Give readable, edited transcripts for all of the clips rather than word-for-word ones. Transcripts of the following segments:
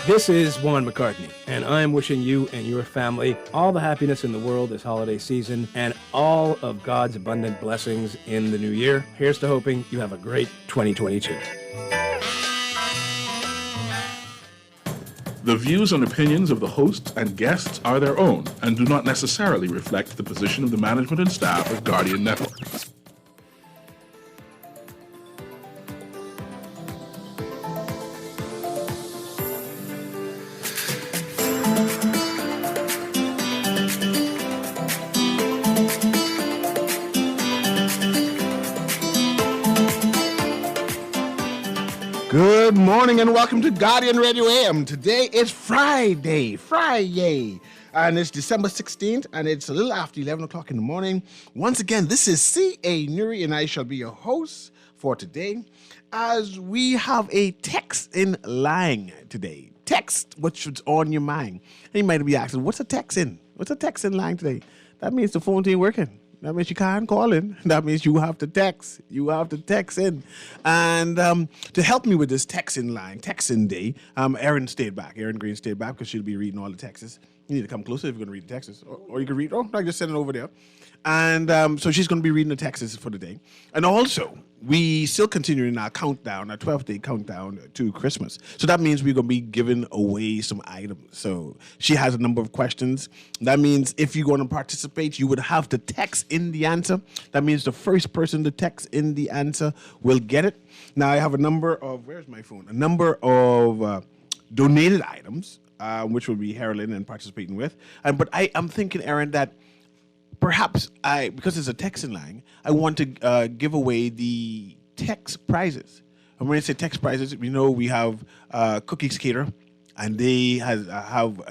This is Juan McCartney, and I'm wishing you and your family all the happiness in the world this holiday season and all of God's abundant blessings in the new year. Here's to hoping you have a great 2022. The views and opinions of the hosts and guests are their own and do not necessarily reflect the position of the management and staff of Guardian Network. Good morning and welcome to Guardian Radio AM. Today is Friday, and it's December 16th, and it's a little after 11 o'clock in the morning. Once again, this is C.A. Newry, and I shall be your host for today, as we have a text in line today. Text what's on your mind. And you might be asking, what's a text in? What's a text in line today? That means the phone ain't working. That means you can't call in. That means you have to text. You have to text in. And to help me with this texting day, Erin stayed back. Erin Green stayed back because she'll be reading all the texts. You need to come closer if you're going to read the texts. Or you can read, I just send it over there. And so she's going to be reading the texts for the day. And also, we still continuing our countdown, our 12-day countdown to Christmas. So that means we're going to be giving away some items. So she has a number of questions. That means if you're going to participate, you would have to text in the answer. That means the first person to text in the answer will get it. Now, I have a number of, where's my phone? A number of donated items, which will be heralding and participating with. But I'm thinking, Erin, that perhaps because it's a texting line, I want to give away the text prizes. And when I say text prizes, we know we have Cookies Cater, and they have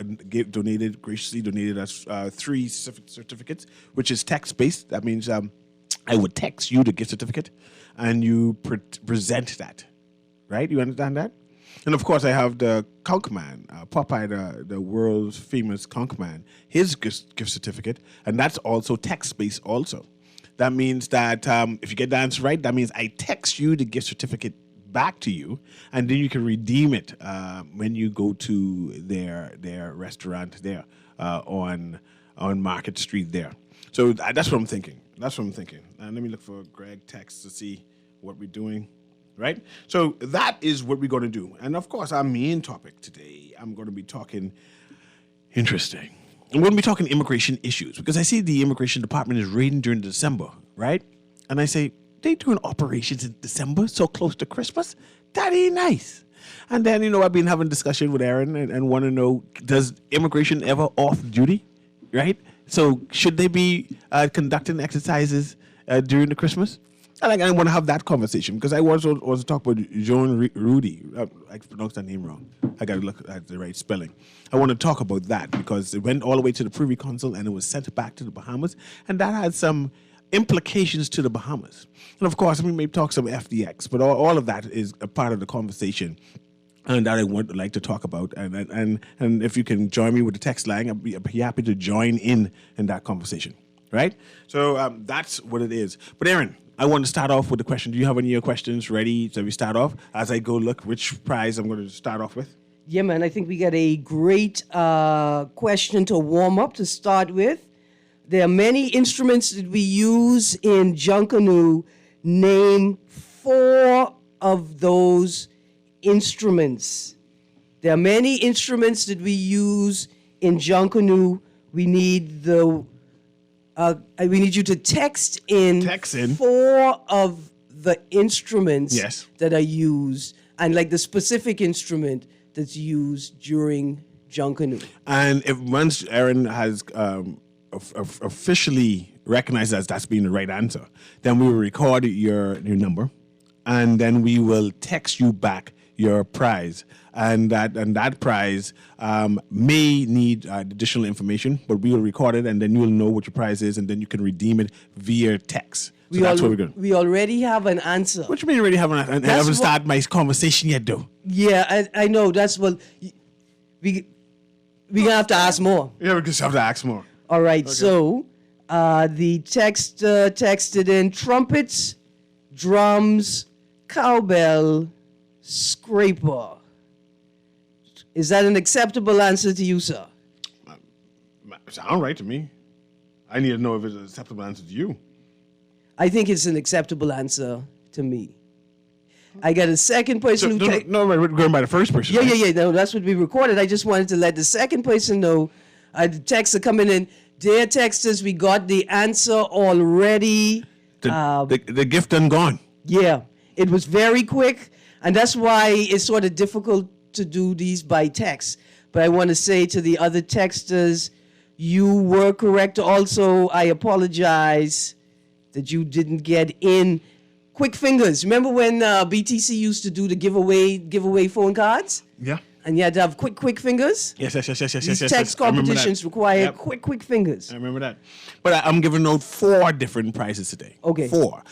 graciously donated us 3 certificates, which is text-based. That means I would text you the gift certificate, and you present that, right? You understand that? And of course, I have the Conch Man, Popeye, the world's famous Conch Man, his gift certificate, and that's also text-based also. That means that if you get the answer right, that means I text you the gift certificate back to you, and then you can redeem it when you go to their restaurant there on Market Street there. So that's what I'm thinking. And let me look for Greg text to see what we're doing. Right? So that is what we're going to do. And of course, our main topic today, I'm going to be talking interesting. I'm going to be talking immigration issues because I see the immigration department is raiding during December, right? And I say, they doing operations in December so close to Christmas? That ain't nice. And then, I've been having a discussion with Aaron and want to know, does immigration ever off duty, right? So should they be conducting exercises during the Christmas? I want to have that conversation because I was talking about Joan Rudy. I pronounced that name wrong. I got to look at the right spelling. I want to talk about that because it went all the way to the Privy Council and it was sent back to the Bahamas, and that had some implications to the Bahamas. And of course, we may talk some FDX, but all of that is a part of the conversation and that I would like to talk about. And if you can join me with the text line, I'd be happy to join in that conversation. Right? So that's what it is. But Aaron, I want to start off with the question. Do you have any of your questions ready? So we start off as I go look which prize I'm going to start off with. Yeah, man, I think we got a great question to warm up to start with. There are many instruments that we use in Junkanoo. Name 4 of those instruments. There are many instruments that we use in Junkanoo. We need we need you to text in 4 of the instruments that are used, and like the specific instrument that's used during Junkanoo. And if once Aaron has officially recognized as that's being the right answer, then we will record your number, and then we will text you back your prize. And that prize may need additional information, but we will record it, and then you will know what your prize is, and then you can redeem it via text. So that's what we're going. We already have an answer. What do you mean already have an answer? I haven't started my conversation yet, though. Yeah, I know. That's what we're going to have to ask more. Yeah, we just have to ask more. All right, okay. So the text texted in trumpets, drums, cowbell, scraper. Is that an acceptable answer to you, sir? Sound right to me. I need to know if it's an acceptable answer to you. I think it's an acceptable answer to me. I got a second person who texted. No, we're going by the first person. right? Yeah. No, that's what we recorded. I just wanted to let the second person know. The texts are coming in. Dear texters, we got the answer already. The gift done gone. Yeah, it was very quick, and that's why it's sort of difficult to do these by text. But I want to say to the other texters, you were correct. Also, I apologize that you didn't get in quick fingers. Remember when BTC used to do the giveaway phone cards? Yeah. And you had to have quick fingers? Yes. These text competitions require quick fingers. I remember that. But I'm giving out 4 different prizes today. Okay. 4.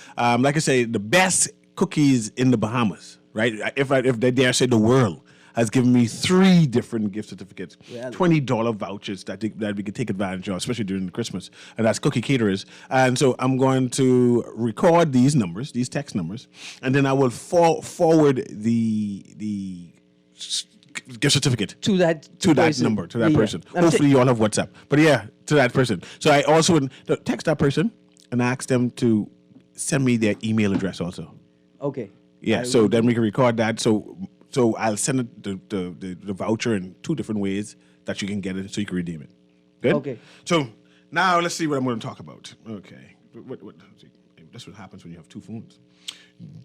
Like I say, the best cookies in the Bahamas, right? If they dare say the world, has given me 3 different gift certificates, $20 vouchers that we could take advantage of, especially during Christmas, and that's Cookie Caterers. And so I'm going to record these numbers, these text numbers, and then I will forward the gift certificate To that person. number, to that Yeah. person. Hopefully you all have WhatsApp. But yeah, to that person. So I also would text that person and ask them to send me their email address also. Okay. Yeah, so then we can record that. So I'll send it the voucher in 2 different ways that you can get it so you can redeem it. Good? Okay. So now let's see what I'm going to talk about. Okay. That's what happens when you have 2 phones.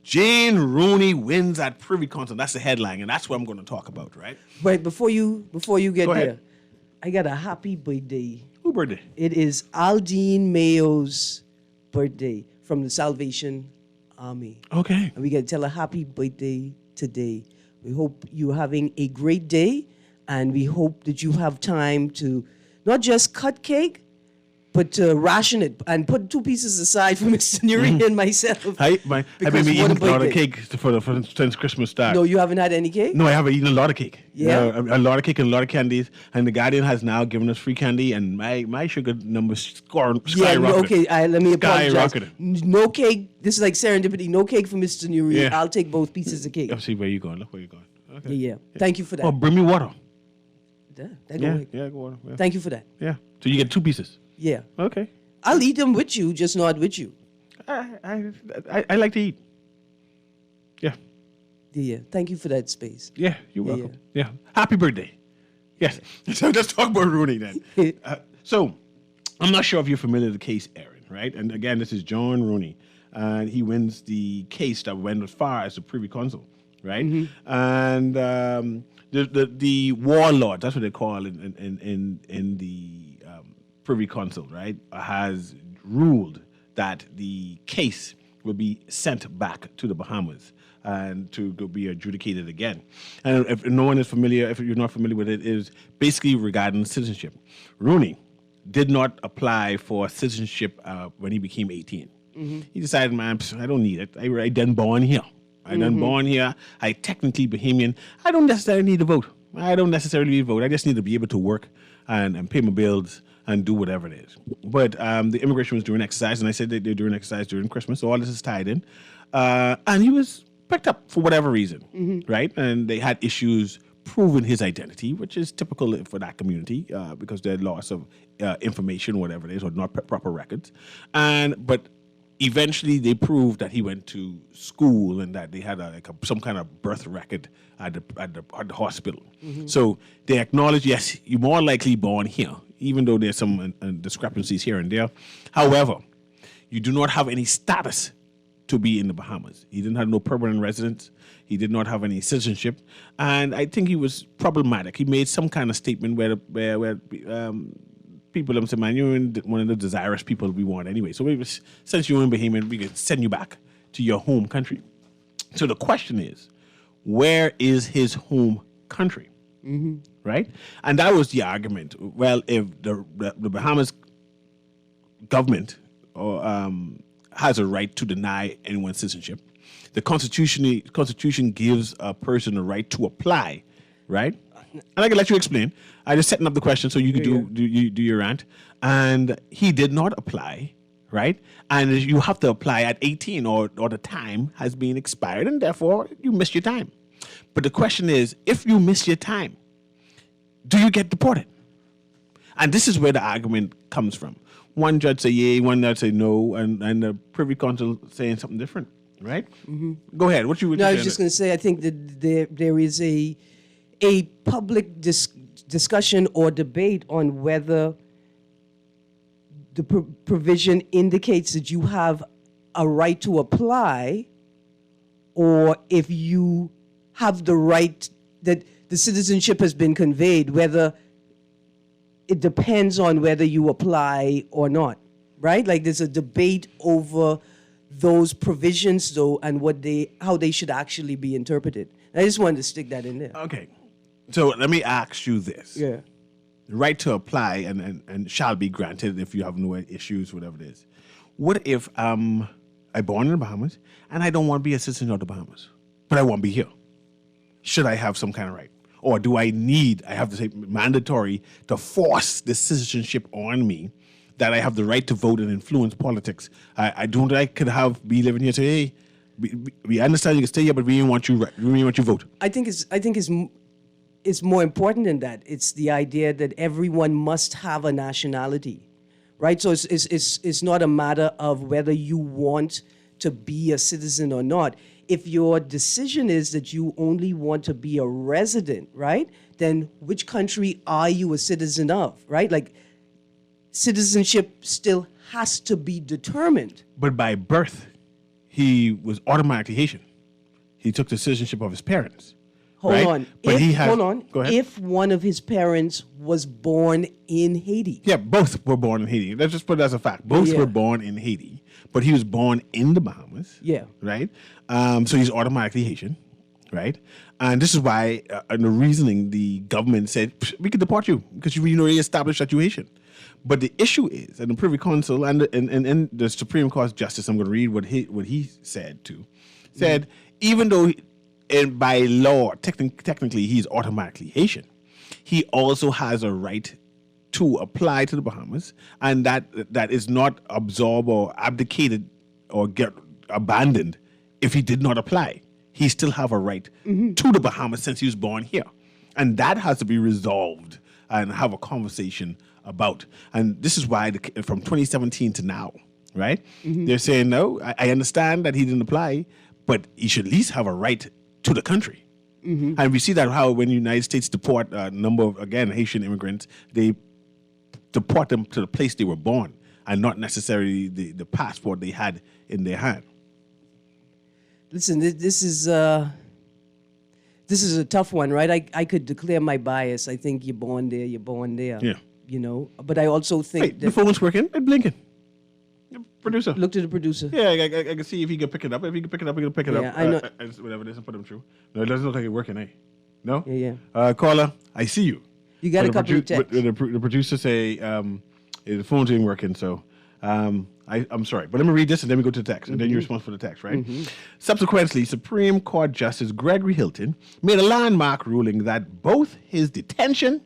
Jane Rooney wins at Privy Council. That's the headline, and that's what I'm going to talk about, right? Wait, before you get Go there, ahead. I got a happy birthday. Who birthday? It is Aldine Mayo's birthday from the Salvation Army. Okay. And we got to tell a happy birthday today. We hope you're having a great day, and we hope that you have time to not just cut cake, but to ration it and put 2 pieces aside for Mr. Newry and myself. I've been Because eating what a lot of birthday? cake since Christmas started. No, you haven't had any cake? No, I haven't eaten a lot of cake. Yeah? A lot of cake and a lot of candies. And the Guardian has now given us free candy, and my sugar numbers skyrocketed. Okay, let me apologize. Skyrocketed. No cake. This is like serendipity. No cake for Mr. Newry. Yeah. I'll take both pieces of cake. Let's see where you're going. Look where you're going. Okay. Yeah. Thank you for that. Oh, bring me water. That go away. Yeah, go water. Yeah. Thank you for that. Yeah. So you get 2 pieces. Yeah. Okay. I'll eat them with you, just not with you. I like to eat. Yeah. Yeah. Thank you for that space. Yeah, you're welcome. Yeah. Happy birthday. Yes. So let's talk about Rooney then. So I'm not sure if you're familiar with the case, Aaron, right? And again, this is John Rooney. And he wins the case that went as far as the Privy Council, right? And the warlord, that's what they call in the Privy Council, right, has ruled that the case will be sent back to the Bahamas and to be adjudicated again. And if no one is familiar, if you're not familiar with it, is basically regarding citizenship. Rooney did not apply for citizenship when he became 18. He decided, man, I don't need it. I done born here. I done born here. I technically Bahamian. I don't necessarily need to vote. I just need to be able to work and pay my bills and do whatever it is. But the immigration was doing exercise, and I said they're doing exercise during Christmas, so all this is tied in. And he was picked up for whatever reason, right? And they had issues proving his identity, which is typical for that community because there's loss of information, whatever it is, or not proper records. But eventually they proved that he went to school and that they had some kind of birth record at the hospital. So they acknowledge, yes, you're more likely born here, even though there's some discrepancies here and there. However, you do not have any status to be in the Bahamas. He didn't have no permanent residence. He did not have any citizenship. And I think he was problematic. He made some kind of statement where people say, man, you're one of the desirous people we want anyway. So since you're in Bahamian, we can send you back to your home country. So the question is, where is his home country? Right? And that was the argument. Well, if the Bahamas government has a right to deny anyone citizenship, the Constitution gives a person a right to apply, right? And I can let you explain. I just setting up the question so you can do your rant. And he did not apply, right? And you have to apply at 18 or the time has been expired, and therefore you missed your time. But the question is, if you miss your time, do you get deported? And this is where the argument comes from. One judge say yay, one judge say no, and the Privy Council saying something different, right? Mm-hmm. Go ahead. What you? No, I was just going to say, I think that there is a public discussion or debate on whether the provision indicates that you have a right to apply, or if you have the right that the citizenship has been conveyed, whether it depends on whether you apply or not, right? Like there's a debate over those provisions, though, and how they should actually be interpreted. I just wanted to stick that in there. Okay. So let me ask you this. Yeah. The right to apply and shall be granted if you have no issues, whatever it is. What if I'm born in the Bahamas and I don't want to be a citizen of the Bahamas, but I want to be here? Should I have some kind of right? Or do I have to say mandatory to force the citizenship on me that I have the right to vote and influence politics? I could be living here say, hey, we understand you can stay here, but we didn't want you vote. I think it's more important than that. It's the idea that everyone must have a nationality, right? So it's not a matter of whether you want to be a citizen or not. If your decision is that you only want to be a resident, right, then which country are you a citizen of, right? Like, citizenship still has to be determined. But by birth, he was automatically Haitian. He took the citizenship of his parents. Hold on. Hold on. Go ahead. If one of his parents was born in Haiti. Yeah, both were born in Haiti. Let's just put it as a fact. Both were born in Haiti, but he was born in the Bahamas. Yeah. Right? So he's automatically Haitian, right? And this is why, in the reasoning, the government said, we can deport you because you already established that you're Haitian. But the issue is, and the Privy Council and the Supreme Court Justice, I'm going to read what he said too, said, even though by law, technically he's automatically Haitian, he also has a right to apply to the Bahamas, and that is not absorbed or abdicated or get abandoned if he did not apply. He still have a right to the Bahamas since he was born here. And that has to be resolved and have a conversation about. And this is why from 2017 to now, right? They're saying, no, I understand that he didn't apply, but he should at least have a right to the country. And we see that how when the United States deport a number of, again, Haitian immigrants, they deport them to the place they were born and not necessarily the passport they had in their hand. Listen, this is a tough one, right? I could declare my bias. I think you're born there. Yeah. You know, but I also think Wait, the phone's working. It's blinking. Producer. Look to the producer. Yeah, I can see if he can pick it up. If he can pick it up, he can pick it up. I know. Whatever it is, and put him through. No, it doesn't look like it's working, eh? No? Yeah. Caller, I see you. You got a couple of texts. The producer say the phone's ain't working, so I'm sorry. But let me read this and then we go to the text. And then you respond for the text, right? Subsequently, Supreme Court Justice Gregory Hilton made a landmark ruling that both his detention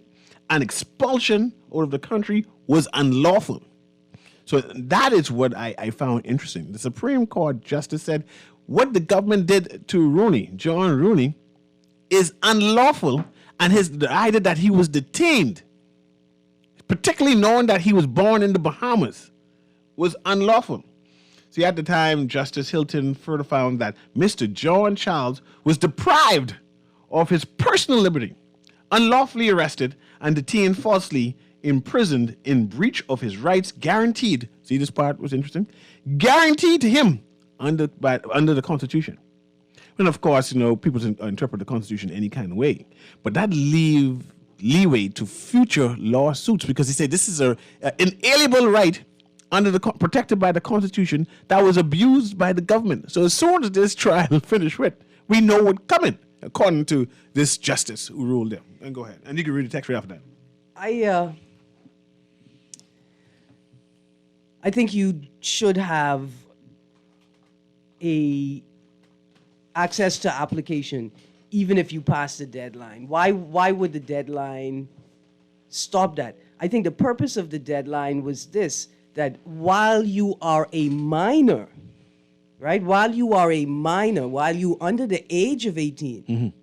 and expulsion out of the country was unlawful. So that is what I found interesting. The Supreme Court Justice said what the government did to John Rooney, is unlawful, and the idea that he was detained, particularly knowing that he was born in the Bahamas, was unlawful. See, at the time, Justice Hilton further found that Mr. John Charles was deprived of his personal liberty, unlawfully arrested and detained falsely, imprisoned in breach of his rights guaranteed, see this part was interesting, guaranteed to him under the Constitution. And of course, people interpret the Constitution any kind of way, but that leave leeway to future lawsuits because he said this is an inalienable right protected by the Constitution that was abused by the government. So as soon as this trial finished with, we know what's coming, according to this justice who ruled them. And go ahead. And you can read the text right after that. I think you should have access to application even if you pass the deadline. Why would the deadline stop that? I think the purpose of the deadline was this, that while you are a minor, right? While you are under the age of 18,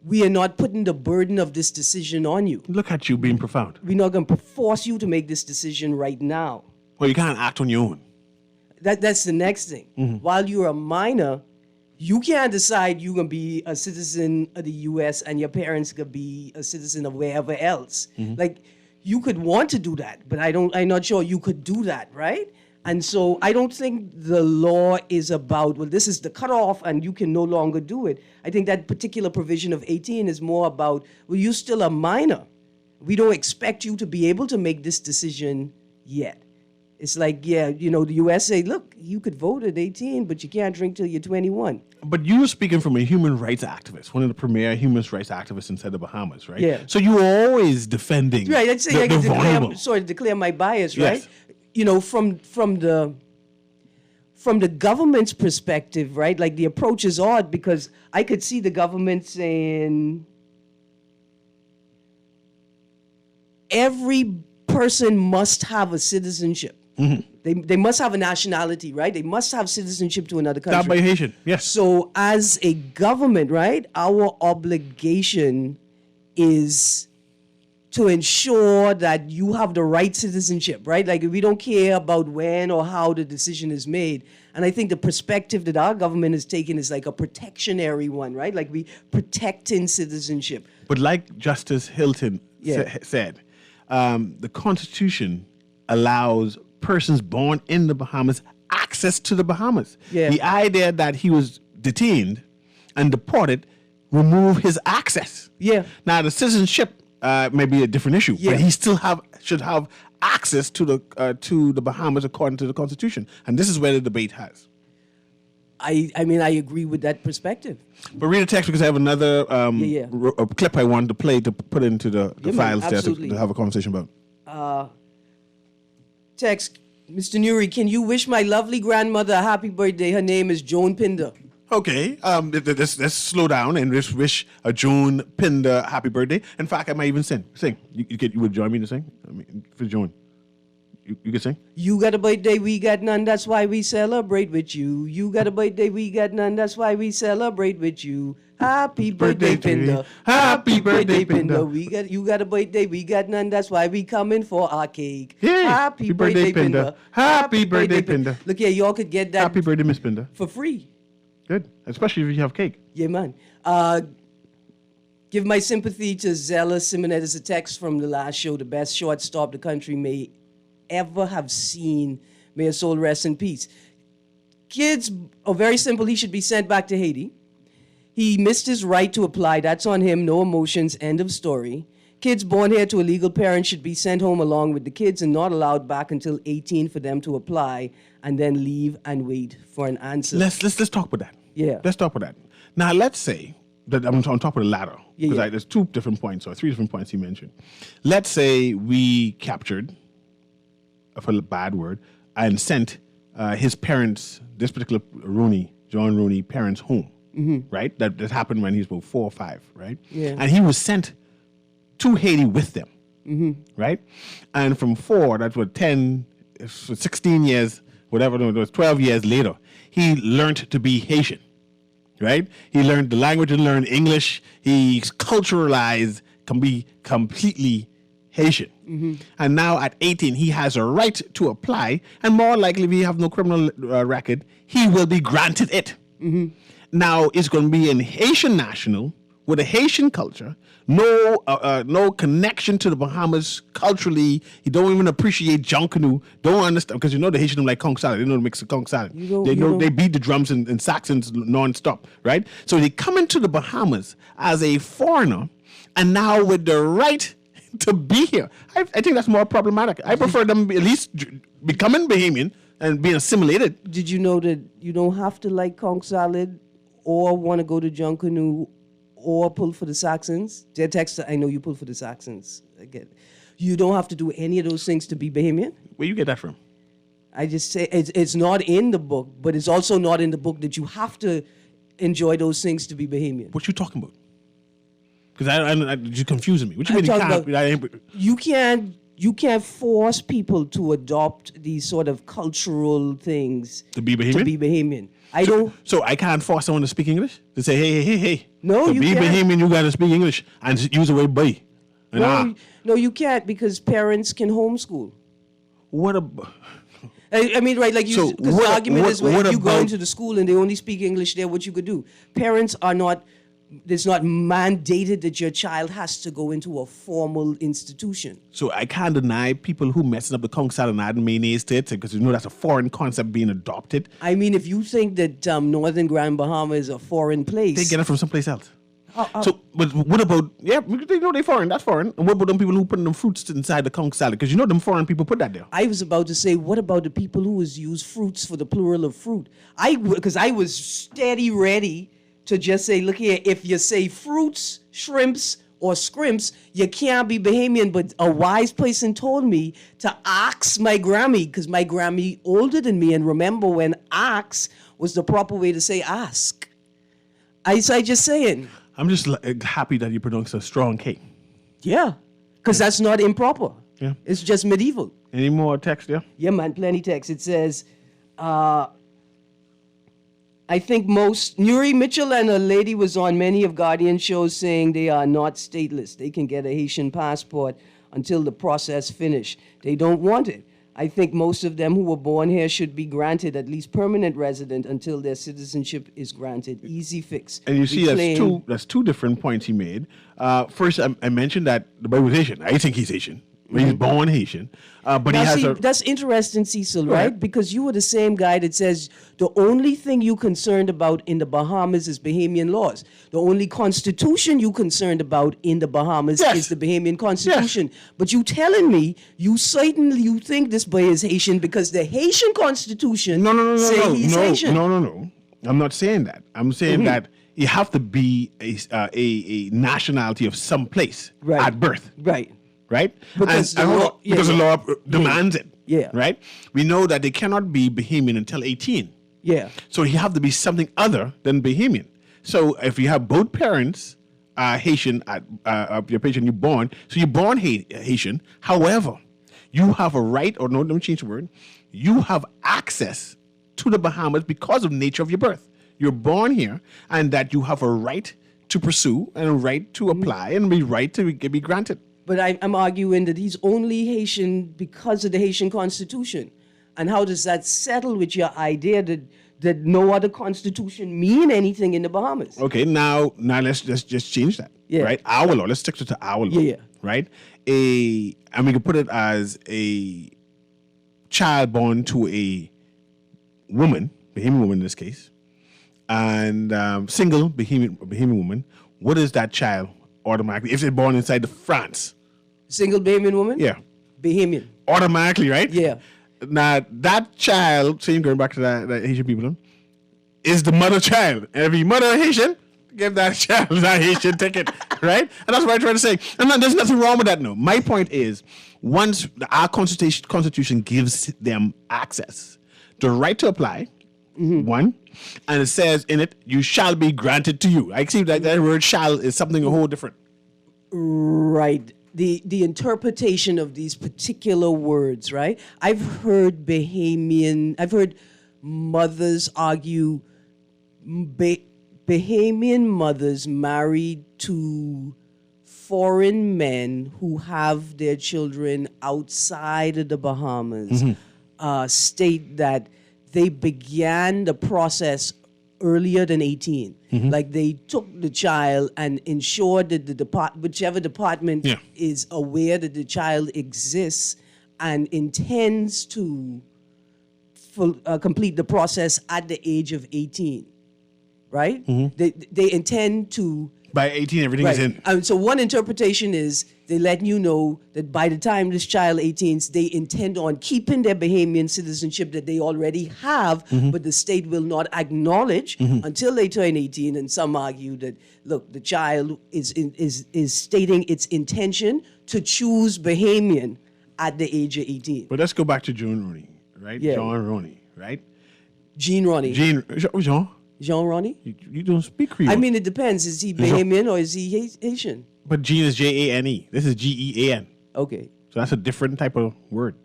we are not putting the burden of this decision on you. Look at you being profound. We're not going to force you to make this decision right now. Well, you can't act on your own. That's the next thing. While you're a minor, you can't decide you're going to be a citizen of the U.S. and your parents could be a citizen of wherever else. Like, you could want to do that, but I'm not sure you could do that, right? And so I don't think the law is about, well, this is the cutoff and you can no longer do it. I think that particular provision of 18 is more about, well, you're still a minor. We don't expect you to be able to make this decision yet. It's like, yeah, the U.S. say, look, you could vote at 18, but you can't drink till you're 21. But you're speaking from a human rights activist, one of the premier human rights activists inside the Bahamas, right? Yeah. So you were always defending Right, I'd say the vulnerable. declare my bias, right? Yes. From the government's perspective, right? Like, the approach is odd because I could see the government saying every person must have a citizenship. They must have a nationality, right? They must have citizenship to another country. That by Haitian, yes. So as a government, right, our obligation is to ensure that you have the right citizenship, right? Like, we don't care about when or how the decision is made. And I think the perspective that our government is taking is like a protectionary one, right? Like, we protecting citizenship. But like Justice Hilton said, the Constitution allows persons born in the Bahamas access to the Bahamas. Yeah. The idea that he was detained and deported remove his access. Yeah. Now, the citizenship may be a different issue, Yeah. but he still should have access to the Bahamas according to the Constitution. And this is where the debate has. I mean, I agree with that perspective. But read the text because I have another a clip I wanted to play to put into the man, files there absolutely. to have a conversation about. Text, Mr. Newry, can you wish my lovely grandmother a happy birthday? Her name is Joan Pinder. Okay, let's slow down and just wish a Joan Pinder happy birthday. In fact, I might even sing. You would join me to sing? I mean, for Joan. You can sing? You got a birthday, we got none, that's why we celebrate with you. You got a birthday, we got none, that's why we celebrate with you. Happy birthday, Pinder. Happy birthday, Pinder. You got a birthday, we got none, that's why we coming for our cake. Yeah. Happy birthday, Pinder. Happy birthday, Pinder. Look here, y'all could get that Happy birthday, Miss Pinder. for free. Good, especially if you have cake. Yeah, man. Give my sympathy to Zella Simonet. It's a text from the last show, the best shortstop the country may ever have seen. May her soul rest in peace. Kids are very simple. He should be sent back to Haiti. He missed his right to apply. That's on him. No emotions. End of story. Kids born here to a legal parent should be sent home along with the kids and not allowed back until 18 for them to apply and then leave and wait for an answer. Let's talk about that. Yeah. Let's talk about that. Now, let's say that I'm on top of the ladder because there's 2 different points or 3 different points he mentioned. Let's say we captured, for a bad word, and sent his parents, this particular John Rooney parents home, right? That happened when he was about 4 or 5, right? Yeah. And he was sent to Haiti with them, right? And from 4, that's what, 10, 16 years, whatever, it was 12 years later, he learned to be Haitian, right? He learned the language and learned English. He culturalized, can be completely Haitian. And now at 18, he has a right to apply, and more likely, if he have no criminal record, he will be granted it. Now, it's going to be an Haitian national with a Haitian culture, no connection to the Bahamas culturally. He don't even appreciate Junkanoo, don't understand, because the Haitian don't like conch salad. They know to mix the conch salad. They beat the drums and saxons non-stop, right? So they come into the Bahamas as a foreigner, and now with the right to be here. I think that's more problematic. I prefer them at least becoming Bahamian and being assimilated. Did you know that you don't have to like conch salad or want to go to Junkanoo or pull for the Saxons? Their text, I know you pull for the Saxons. I get it. You don't have to do any of those things to be Bahamian? Where you get that from? I just say it's not in the book, but it's also not in the book that you have to enjoy those things to be Bahamian. What you talking about? Because you're confusing me. What you I'm mean talking about- you can't you can't force people to adopt these sort of cultural things To be Bahamian? To be Bahamian. I don't. So I can't force someone to speak English? To say, hey. No, to you be can't. Bahamian, you got to speak English and use the word boy. No, you can't because parents can homeschool. What a... I mean, right? Like, So because the what- argument what- is when what you go about- into the school and they only speak English there, what you could do. Parents are not. It's not mandated that your child has to go into a formal institution. So I can't deny people who messing up the conch salad and adding mayonnaise to it because you know that's a foreign concept being adopted. I mean, if you think that Northern Grand Bahama is a foreign place, They get it from someplace else. So, but what about, they know they're foreign, that's foreign. And what about them people who put them fruits inside the conch salad? Because you know them foreign people put that there. I was about to say, what about the people who use fruits for the plural of fruit? Because I was steady ready to just say, look here, if you say fruits, shrimps, or scrimps, you can't be Bahamian. But a wise person told me to ask my Grammy, because my Grammy older than me, and remember when ask was the proper way to say ask. I just saying. I'm just happy that you pronounced a strong K. Yeah, because that's not improper. Yeah. It's just medieval. Any more text there? Yeah, man, plenty text. It says, I think Newry Mitchell and a lady was on many of Guardian shows saying they are not stateless. They can get a Haitian passport until the process finish. They don't want it. I think most of them who were born here should be granted at least permanent resident until their citizenship is granted. Easy fix. And you see, Reclaim- that's two different points he made. First, I mentioned that the boy was Haitian. I think he's Haitian. He's born Haitian. But Now, he has see, a... that's interesting, Cecil, Go right? ahead. Because you were the same guy that says the only thing you concerned about in the Bahamas is Bahamian laws. The only constitution you concerned about in the Bahamas Yes. is the Bahamian constitution. But you telling me you think this boy is Haitian because the Haitian constitution say he's Haitian. No. I'm not saying that. I'm saying that you have to be a nationality of some place Right. at birth. Right. Right? Because And the hold law- on, because the law demands it. Yeah. Right? We know that they cannot be Bahamian until 18. Yeah. So you have to be something other than Bahamian. So if you have both parents Haitian at your patient, you're born. So you're born Haitian. However, you have a right, or no, let me change the word. You have access to the Bahamas because of the nature of your birth. You're born here, and that you have a right to pursue and a right to apply and be right to be granted. But I'm arguing that he's only Haitian because of the Haitian Constitution. And how does that settle with your idea that no other constitution mean anything in the Bahamas? Okay, now let's just change that. Yeah. Right? Our law. Let's stick to our law. Yeah. Right? And we can put it as a child born to a woman, Bahamian woman in this case, and single Bahamian woman. What is that child automatically if they're born inside the France? Single Bahamian woman? Yeah. Bahamian. Automatically, right? Yeah. Now that child, same going back to that Haitian people, is the mother child. And if your mother Haitian, give that child that Haitian ticket, right? And that's what I'm trying to say. And there's nothing wrong with that, no. My point is, once our constitution gives them access, the right to apply, one, and it says in it, you shall be granted to you. I see that word shall is something a whole different. Right. The interpretation of these particular words, right? I've heard mothers argue Bahamian mothers married to foreign men who have their children outside of the Bahamas state that they began the process earlier than 18. Like they took the child and ensured that whichever department is aware that the child exists and intends to complete the process at the age of 18, right? They intend to... By 18, everything is in. So one interpretation is they letting you know that by the time this child 18, they intend on keeping their Bahamian citizenship that they already have, but the state will not acknowledge until they turn 18. And some argue that, look, the child is stating its intention to choose Bahamian at the age of 18. But let's go back to John Roney, right? Yeah. John Roney, right? Jean Ronnie. Jean? Jean Ronnie? You don't speak Creole. I mean, it depends. Is he Bahamian or is he Haitian? But Jean is Jane. This is Gean. Okay. So that's a different type of word.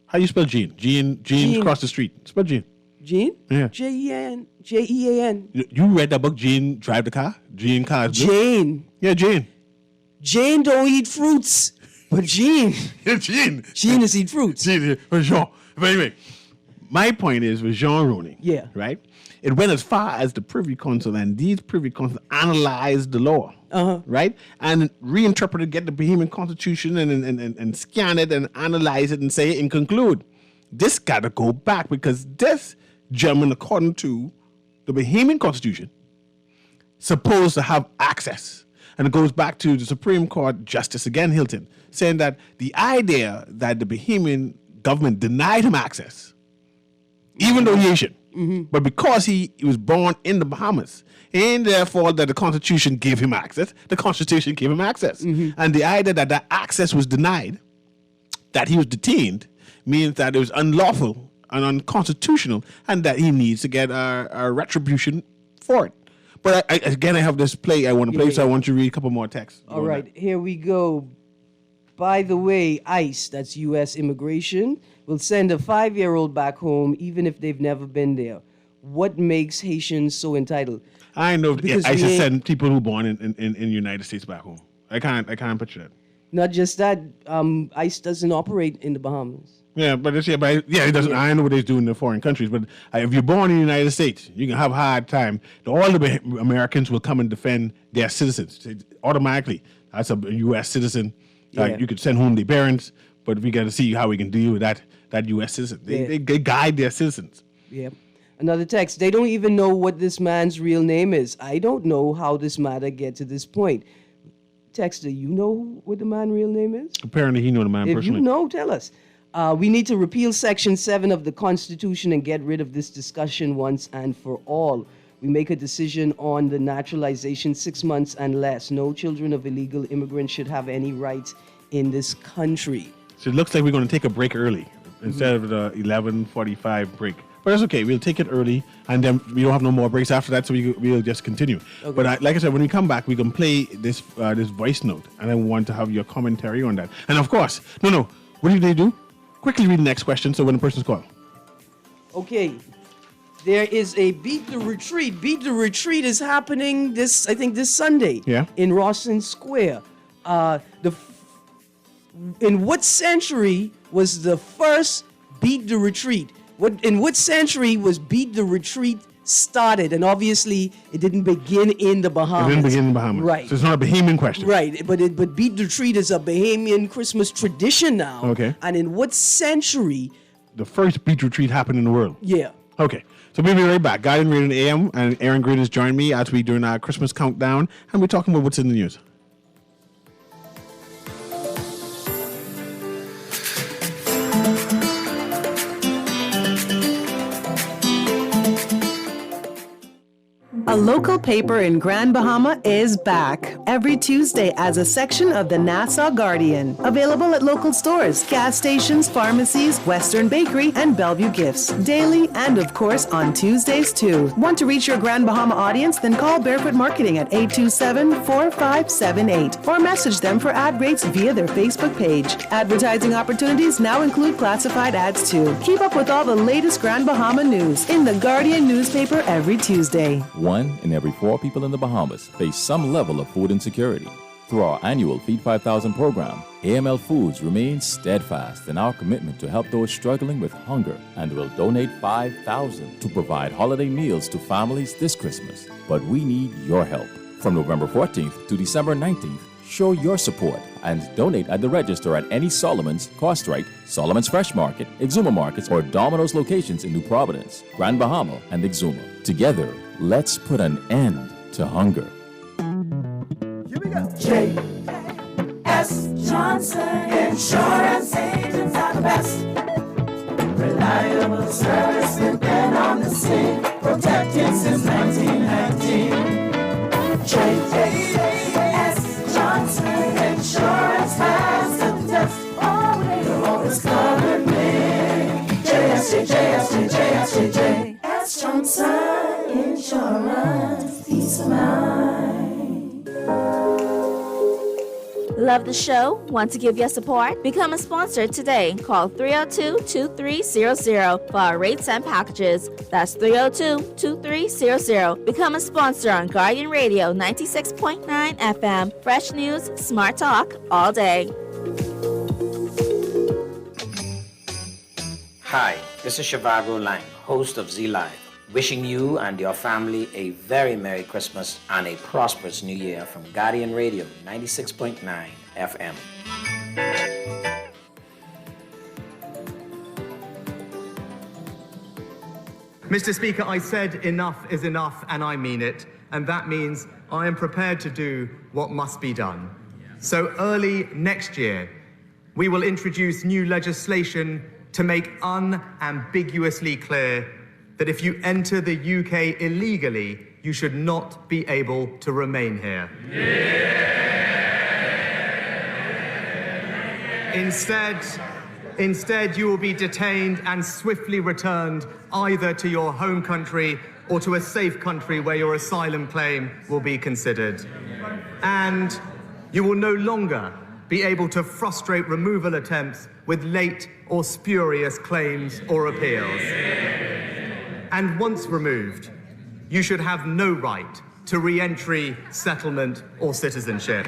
How you spell Jean? Jean across the street. Spell Jean. Jean? Yeah. Jean. Jean. You read that book, Jean Drive the Car? Jean Cars. Jane. Yeah, Jane. Jane don't eat fruits. But Jean. Yeah, Jean. Jean is eat fruits. Jean. Jean. But anyway, my point is with Jean Rooney. Yeah. Right? It went as far as the Privy Council, and these Privy Council analyzed the law. Right? And reinterpreted, get the Bahamian Constitution and scan it and analyze it and say it and conclude. This got to go back because this gentleman, according to the Bahamian Constitution, supposed to have access. And it goes back to the Supreme Court Justice, again, Hilton, saying that the idea that the Bahamian government denied him access, even though he Asian, but because he was born in the Bahamas, and therefore that the Constitution gave him access, the Constitution gave him access. And the idea that that access was denied, that he was detained, means that it was unlawful and unconstitutional, and that he needs to get a retribution for it. But I have this play I want to play, so I want you to read a couple more texts. All right, here we go. By the way, ICE, that's U.S. Immigration, will send a 5-year-old back home even if they've never been there. What makes Haitians so entitled? I know Because ICE we should ain't- send people who born in the United States back home. I can't picture that. Not just that, ICE doesn't operate in the Bahamas. Yeah, but it doesn't. I know what they do in the foreign countries, but if you're born in the United States, you can have a hard time. All the Americans will come and defend their citizens automatically. That's a U.S. citizen. Yeah. You could send home their parents, but we got to see how we can deal with that U.S. citizen. They guide their citizens. Yeah. Another text. They don't even know what this man's real name is. I don't know how this matter get to this point. Texter, you know what the man's real name is? Apparently, he knew the man If personally. you know, tell us. We need to repeal Section 7 of the Constitution and get rid of this discussion once and for all. We make a decision on the naturalization 6 months and less. No children of illegal immigrants should have any rights in this country. So it looks like we're going to take a break early instead of the 11:45 break. But that's okay. We'll take it early, and then we don't have no more breaks after that, so we'll just continue. Okay. But like I said, when we come back, we can play this voice note, and I want to have your commentary on that. And of course, what do they do? Quickly read the next question, so when the person's called. Okay. There is a Beat the Retreat. Beat the Retreat is happening this Sunday. Yeah. In Rawson Square. In what century was the first Beat the Retreat? In what century was Beat the Retreat started? And obviously, it didn't begin in the Bahamas. It didn't begin in the Bahamas. Right. So it's not a Bahamian question. Right, but Beat the Retreat is a Bahamian Christmas tradition now. Okay. And in what century? The first beach retreat happened in the world. Yeah. Okay. So we'll be right back. Guardian Radio AM and Aaron Green has joined me as we doing our Christmas countdown, and we're talking about what's in the news. A local paper in Grand Bahama is back every Tuesday as a section of the Nassau Guardian. Available at local stores, gas stations, pharmacies, Western Bakery, and Bellevue Gifts. Daily and, of course, on Tuesdays too. Want to reach your Grand Bahama audience? Then call Barefoot Marketing at 827-4578 or message them for ad rates via their Facebook page. Advertising opportunities now include classified ads too. Keep up with all the latest Grand Bahama news in the Guardian newspaper every Tuesday. 1 in every 4 people in the Bahamas face some level of food insecurity. Through our annual Feed 5,000 program, AML Foods remains steadfast in our commitment to help those struggling with hunger and will donate $5,000 to provide holiday meals to families this Christmas. But we need your help. From November 14th to December 19th, show your support and donate at the register at any Solomon's, Costrite, Solomon's Fresh Market, Exuma Markets, or Domino's locations in New Providence, Grand Bahama, and Exuma. Together, let's put an end to hunger. J.S. Johnson Insurance Agents are the best. Reliable service, we've been on the scene, protecting since 1919. J.S. Johnson Insurance has the test. You'll always cover me. J.S. Johnson Insurance, peace of mind. Love the show? Want to give your support? Become a sponsor today. Call 302-2300 for our rates and packages. That's 302-2300. Become a sponsor on Guardian Radio 96.9 FM. Fresh news, smart talk, all day. Hi, this is Shivago Lang, host of Z Live, wishing you and your family a very Merry Christmas and a prosperous New Year from Guardian Radio 96.9 FM. Mr. Speaker, I said enough is enough, and I mean it, and that means I am prepared to do what must be done. So early next year, we will introduce new legislation to make unambiguously clear that if you enter the UK illegally, you should not be able to remain here. Instead, you will be detained and swiftly returned either to your home country or to a safe country where your asylum claim will be considered. And you will no longer be able to frustrate removal attempts with late or spurious claims or appeals. And once removed, you should have no right to re-entry, settlement, or citizenship.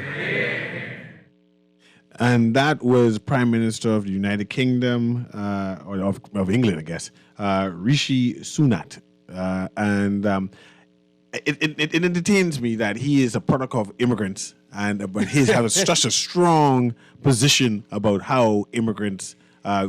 And that was Prime Minister of the United Kingdom, or of England, I guess, Rishi Sunak. It entertains me that he is a product of immigrants, but he has such a strong position about how immigrants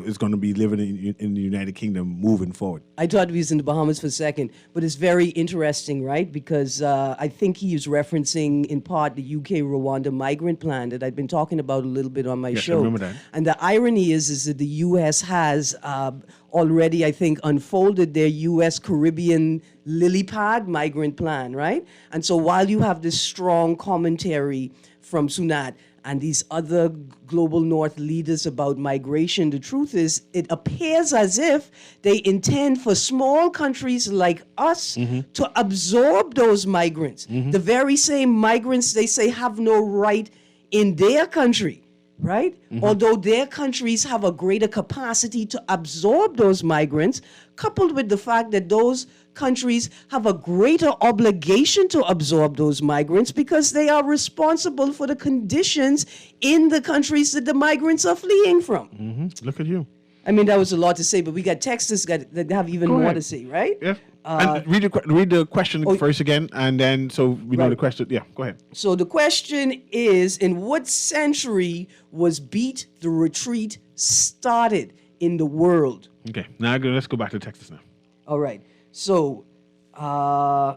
is going to be living in the United Kingdom moving forward. I thought he was in the Bahamas for a second, but it's very interesting, right? Because I think he is referencing in part the UK-Rwanda migrant plan that I've been talking about a little bit on my show. I remember that. And the irony is that the U.S. has already, I think, unfolded their U.S. Caribbean lily pad migrant plan, right? And so while you have this strong commentary from Sunak and these other global north leaders about migration, the truth is it appears as if they intend for small countries like us to absorb those migrants. The very same migrants they say have no right in their country, right? Although their countries have a greater capacity to absorb those migrants, coupled with the fact that those countries have a greater obligation to absorb those migrants because they are responsible for the conditions in the countries that the migrants are fleeing from. Look at you. I mean, that was a lot to say, but we got texters that have even more to say, right? Yeah. And read the question first again, and then so we know the question. Yeah, go ahead. So the question is, in what century was Beat the Retreat started in the world? Okay, now let's go back to Texas now. All right. So I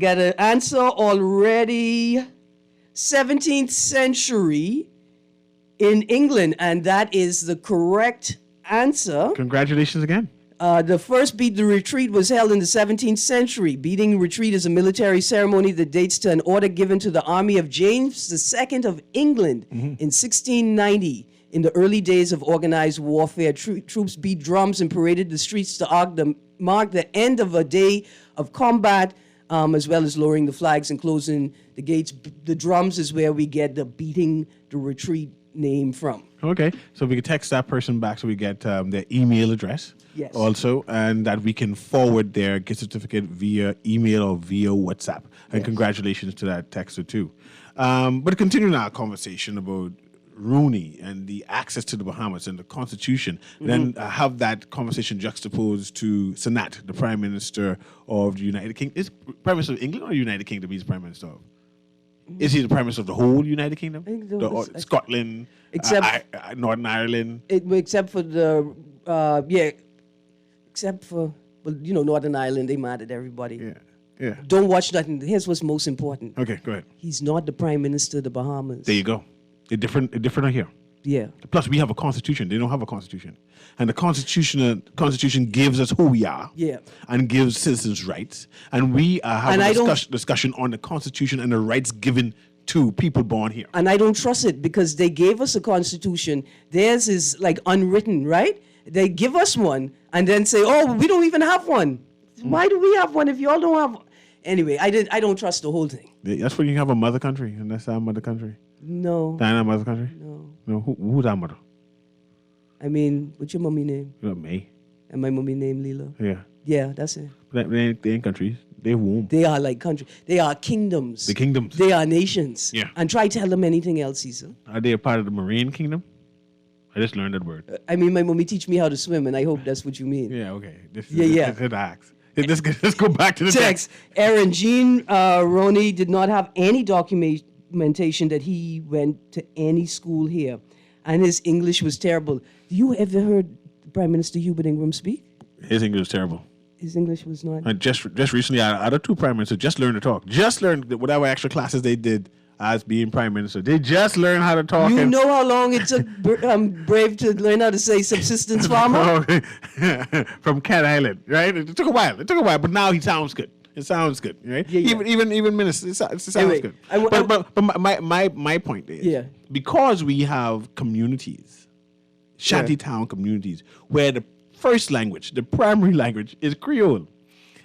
got an answer already. 17th century in England, and that is the correct answer. Congratulations again. The first Beat the Retreat was held in the 17th century. Beating retreat is a military ceremony that dates to an order given to the army of James II of England in 1690. In the early days of organized warfare, troops beat drums and paraded the streets to mark the end of a day of combat, as well as lowering the flags and closing the gates. The drums is where we get the Beating the Retreat name from. Okay, so we can text that person back so we get their email address. Yes. Also, and that we can forward their gift certificate via email or via WhatsApp. And congratulations to that texter too. But continuing our conversation about Rooney and the access to the Bahamas and the Constitution, then have that conversation juxtaposed to Sunak, the Prime Minister of the United Kingdom. Is Prime Minister of England or United Kingdom he's Prime Minister of? Is he the Prime Minister of the whole United Kingdom? Scotland, except Northern Ireland? Except for Northern Ireland, they mad at everybody. Yeah. Don't watch nothing. Here's what's most important. Okay, go ahead. He's not the Prime Minister of the Bahamas. There you go. They're different are here. Yeah. Plus, we have a constitution. They don't have a constitution. And the constitution gives us who we are. Yeah. And gives citizens rights. And we are having a discussion on the constitution and the rights given to people born here. And I don't trust it because they gave us a constitution. Theirs is like unwritten, right? They give us one and then say, oh, we don't even have one. Why do we have one if y'all don't have one? Anyway, I don't trust the whole thing. That's when you have a mother country, and that's our mother country. No. Diana mother's country? No. No. Who's our mother? I mean, what's your mommy name? Me. And my mommy name Leela. Yeah. Yeah, that's it. But they ain't countries. They're warm. They are like country. They are kingdoms. The kingdoms. They are nations. Yeah. And try tell them anything else, Cecil. Are they a part of the marine kingdom? I just learned that word. I mean, my mommy teach me how to swim, and I hope that's what you mean. Yeah, okay. Yeah. Let's go back to the text. Aaron, Jean Roney did not have any documentation that he went to any school here, and his English was terrible. You ever heard Prime Minister Hubert Ingram speak? His English was terrible. His English was not. And just recently, out of two prime ministers, just learned to talk. Just learned whatever extra classes they did as being prime minister. They just learned how to talk. You know how long it took Brave to learn how to say subsistence farmer? From Cat Island, right? It took a while. But now he sounds good. It sounds good, right? Yeah. Even minister, it sounds Anyway, good. But my point is, because we have communities, shantytown communities, where the first language, the primary language, is Creole.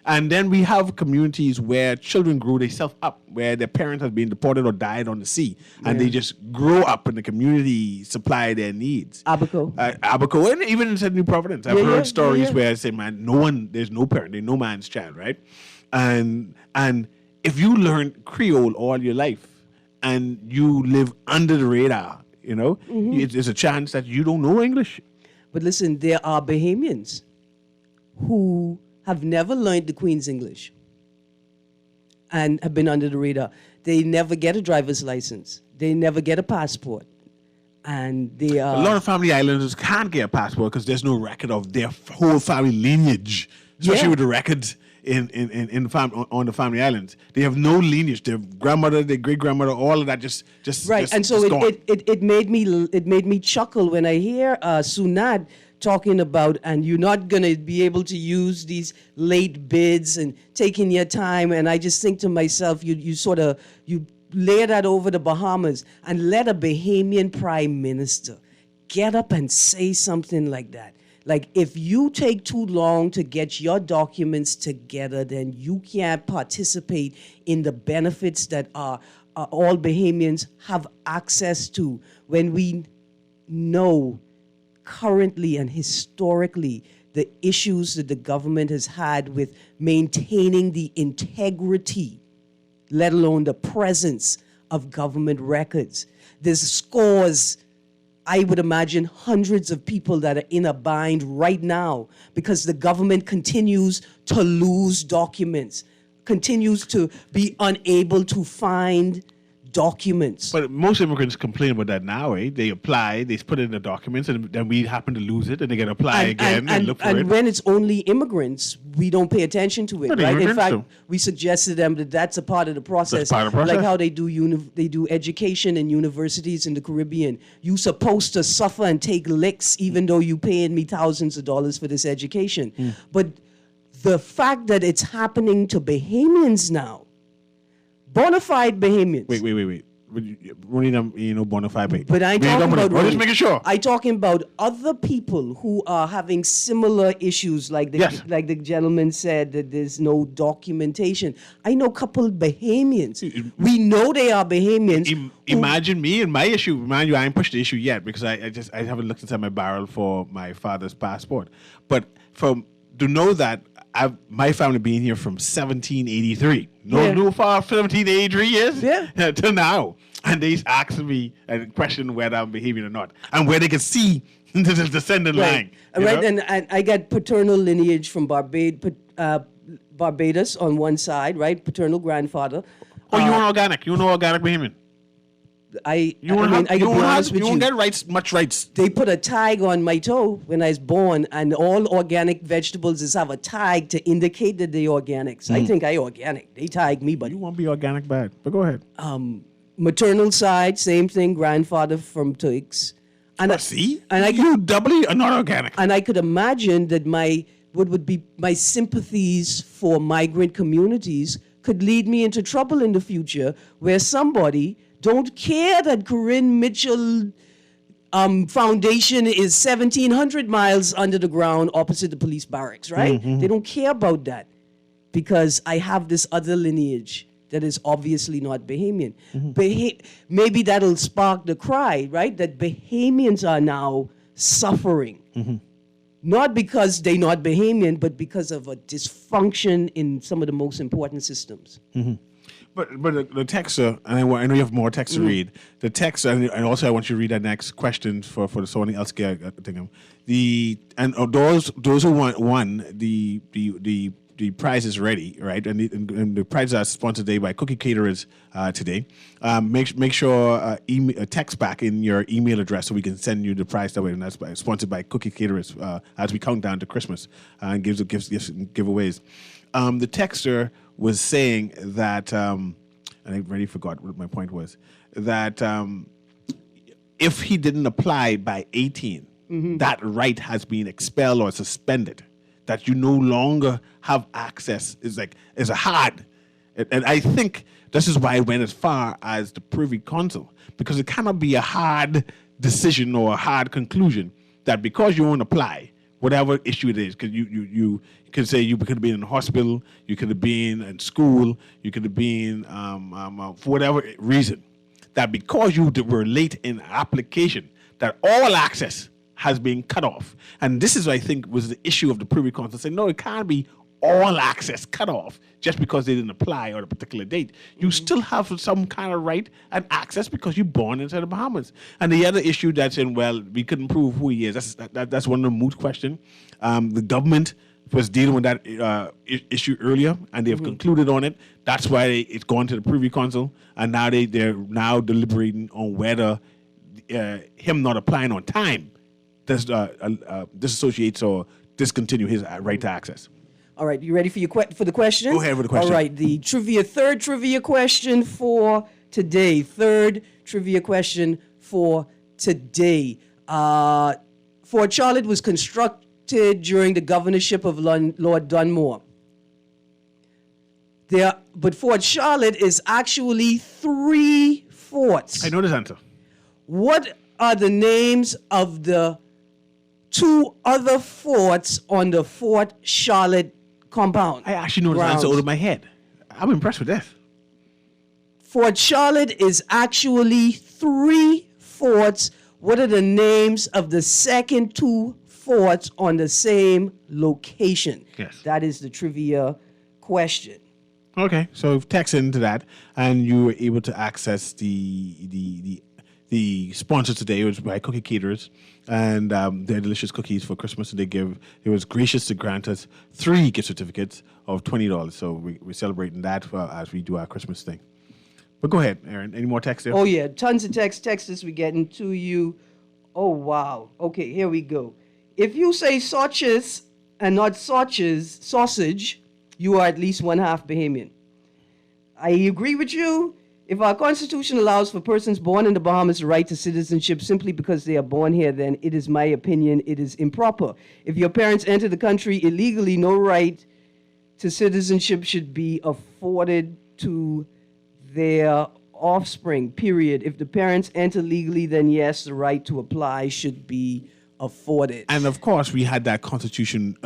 And then we have communities where children grew themselves up, where their parents have been deported or died on the sea, and they just grow up and the community supply their needs. Abaco, and even in New Providence, I've heard stories where I say, man, there's no parent, there's no man's child, right? And if you learn Creole all your life and you live under the radar, there's a chance that you don't know English. But listen, there are Bahamians who have never learned the Queen's English and have been under the radar. They never get a driver's license. They never get a passport. And they are... A lot of family islanders can't get a passport because there's no record of their whole family lineage, especially with the records on the family islands. They have no lineage. Their grandmother, their great grandmother, all of that just right. And so it made me chuckle when I hear Sunad talking about, and you're not going to be able to use these late bids and taking your time. And I just think to myself, you lay that over the Bahamas and let a Bahamian prime minister get up and say something like that. Like, if you take too long to get your documents together, then you can't participate in the benefits that all Bahamians have access to. When we know currently and historically the issues that the government has had with maintaining the integrity, let alone the presence of government records. There's scores, I would imagine hundreds of people that are in a bind right now because the government continues to lose documents, continues to be unable to find documents. But most immigrants complain about that now, eh? They apply, they put in the documents, and then we happen to lose it, and they get to apply again and look for it. And when it's only immigrants, we don't pay attention to it, But right? In fact, too. we suggested them that that's a part of the process. That's part of the process. Like how they do education in universities in the Caribbean. You supposed to suffer and take licks even though you paying me thousands of dollars for this education. But the fact that it's happening to Bahamians now, bona fide Bahamians. Wait. We need bona fide. But I ain't talking about just making sure. I talking about other people who are having similar issues, like the gentleman said that there's no documentation. I know a couple of Bahamians. We know they are Bahamians. Imagine me and my issue. Mind you, I ain't pushed the issue yet because I haven't looked inside my barrel for my father's passport. But to know that my family being here from 1783. No far 1783 years till now. And they asked me a question whether I'm Bahamian or not. And where they can see the descendant line. Right, and I got paternal lineage from Barbados on one side, right? Paternal grandfather. Oh, you want organic? You know organic Bahamian? I won't get much rights. They put a tag on my toe when I was born, and all organic vegetables have a tag to indicate that they're organic. So I think I organic. They tag me, but you won't be organic bad. But go ahead. Maternal side, same thing. Grandfather from Turks. And you doubly are not organic. And I could imagine that what would be my sympathies for migrant communities could lead me into trouble in the future, where somebody don't care that Corinne Mitchell Foundation is 1,700 miles under the ground opposite the police barracks, right? They don't care about that because I have this other lineage that is obviously not Bahamian. Maybe that'll spark the cry, right? That Bahamians are now suffering. Not because they're not Bahamian, but because of a dysfunction in some of the most important systems. But the texter, and I know you have more text to read. The text, and also I want you to read that next question for the someone else. Those who won the prize is ready, right? And the prizes are sponsored today by Cookie Caterers today. Make sure text back in your email address so we can send you the prize that way. And that's sponsored by Cookie Caterers as we count down to Christmas and gives giveaways. The texter was saying that, and I already forgot what my point was, that if he didn't apply by 18, that right has been expelled or suspended. That you no longer have access is a hard, and I think this is why it went as far as the Privy Council, because it cannot be a hard decision or a hard conclusion that because you won't apply, whatever issue it is, because you could say you could have been in the hospital, you could have been in school, you could have been for whatever reason, that because you were late in application, that all access has been cut off. And this is, I think, was the issue of the Privy Council, saying, no, it can't be all access cut off just because they didn't apply on a particular date. You still have some kind of right and access because you're born inside the Bahamas. And the other issue that's in, well, we couldn't prove who he is. That's one of the moot question. The government was dealing with that issue earlier, and they've concluded on it. That's why it's gone to the Privy Council, and now they're now deliberating on whether him not applying on time disassociates or discontinue his right to access. All right, you ready for the question? Go ahead with the question. All right, the third trivia question for today. Fort Charlotte was constructed during the governorship of Lord Dunmore. But Fort Charlotte is actually 3 forts. I know this answer. What are the names of the 2 other forts on the Fort Charlotte compound? I actually know this answer out of my head. I'm impressed with this. Fort Charlotte is actually 3 forts. What are the names of the second 2 forts on the same location? Yes. That is the trivia question. Okay, so text into that, and you were able to access the sponsor today, which was by Cookie Caterers, and their delicious cookies for Christmas. And it was gracious to grant us 3 gift certificates of $20. So we're celebrating that as we do our Christmas thing. But go ahead, Aaron. Any more text there? Oh, yeah. Tons of texts we're getting to you. Oh, wow. Okay, here we go. If you say sausages and not sausage, you are at least 1/2 Bahamian. I agree with you. If our Constitution allows for persons born in the Bahamas the right to citizenship simply because they are born here, then it is my opinion it is improper. If your parents enter the country illegally, no right to citizenship should be afforded to their offspring, period. If the parents enter legally, then yes, the right to apply should be afforded. And of course, we had that constitution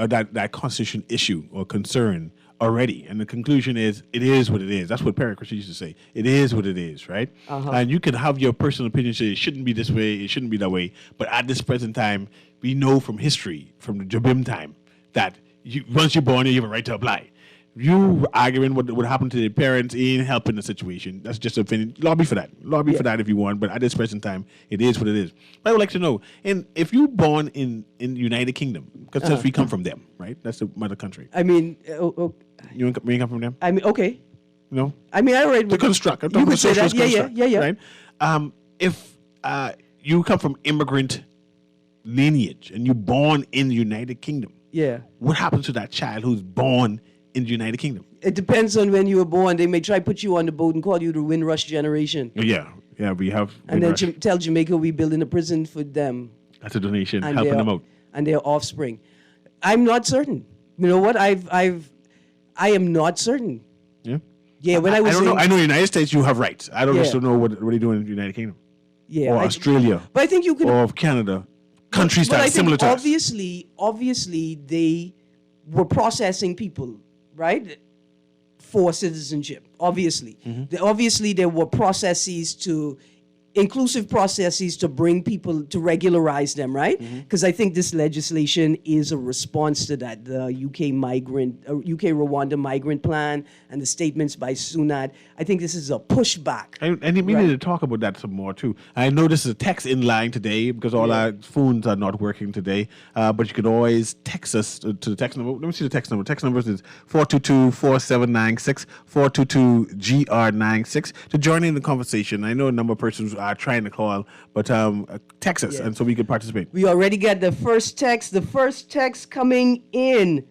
issue or concern already, and the conclusion is it is what it is. That's what Perry Christie used to say. It is what it is, right? And you can have your personal opinion, say it shouldn't be this way, it shouldn't be that way. But at this present time, we know from history, from the Jabim time, that once you're born, you have a right to apply. You arguing what would happen to the parents ain't helping the situation. That's just an opinion. Lobby for that. Lobby for that if you want. But at this present time, it is what it is. But I would like to know, and if you're born in the United Kingdom, because we come from them, right? That's the mother country. I mean, you ain't come from them? I mean, okay. No? I mean, I read... The construct. You could say that. Yeah. Right? If you come from immigrant lineage and you're born in the United Kingdom, what happens to that child who's born in the United Kingdom? It depends on when you were born. They may try to put you on the boat and call you the Windrush generation. Yeah, we have. And then tell Jamaica we're building a prison for them. That's a donation, helping them out. And their offspring. I'm not certain. You know what? I am not certain. Yeah. Yeah. When I was don't know. I know in the United States you have rights. I don't just know what they do in the United Kingdom. Yeah. Or Australia. But I think you can. Or Canada. Countries that are similar to us. Obviously, they were processing people, right? for citizenship, obviously. Obviously, there were inclusive processes to bring people, to regularize them, right? Because I think this legislation is a response to that. The UK Rwanda migrant plan and the statements by Sunat. I think this is a pushback. And we need to talk about that some more too. I know this is a text in line today because all our phones are not working today. But you can always text us to the text number. Let me see the text number. Text number is 422-4796, 422-GR96 to join in the conversation. I know a number of persons are trying to call, but text us and so we can participate. We already got the first text. The first text coming in.